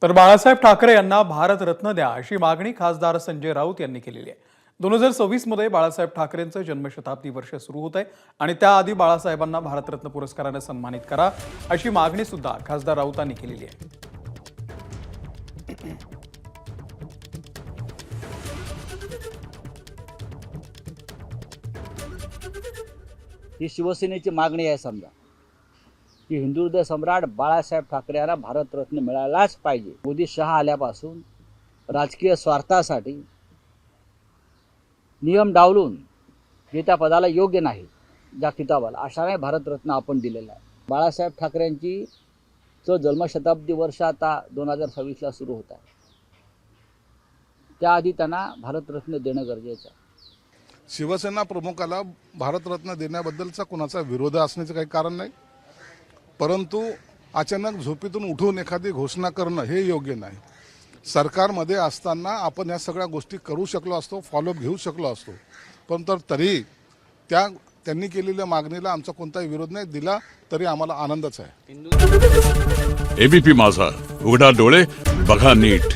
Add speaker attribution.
Speaker 1: तर बाळासाहेब ठाकरे यांना भारतरत्न द्या अशी मागणी खासदार संजय राऊत यांनी केलेली आहे। 2026 मध्ये बाळासाहेब ठाकरेंचं जन्मशताब्दी वर्ष सुरू होत आहे आणि त्याआधी बाळासाहेबांना भारतरत्न पुरस्काराने सन्मानित करा अशी मागणी सुद्धा खासदार राऊतांनी केलेली आहे।
Speaker 2: ही शिवसेनेची मागणी आहे समजा की हिंदू हृदय सम्राट बाळासाहेब ठाकरे यांना भारतरत्न मिळालाच पाहिजे। मोदी शहा आल्यापासून राजकीय स्वार्थासाठी नियम डावलून जे त्या पदाला योग्य नाही, ज्या किताबाला अशाने भारतरत्न आपण दिलेला आहे। बाळासाहेब ठाकरेंची जन्मशताब्दी वर्ष आता 2026ला सुरू होत आहे, त्याआधी त्यांना भारतरत्न देणं गरजेचं आहे।
Speaker 3: शिवसेना प्रमुखाला भारतरत्न देण्याबद्दलचा कोणाचा विरोध असण्याचं काही कारण नाही, परंतु अचानक झोपेतून उठून एखादी घोषणा करणं हे योग्य नाही। सरकारमध्ये असताना आपण या सगळ्या गोष्टी करू शकलो असतो, फॉलोअप घेऊ शकलो असतो, पण तरी त्यांनी केलेल्या मागणीला आमचा कोणताही विरोध नाही, दिला तरी आम्हाला आनंदच आहे।
Speaker 4: एबीपी माझा, उघडा डोळे बघा नीट।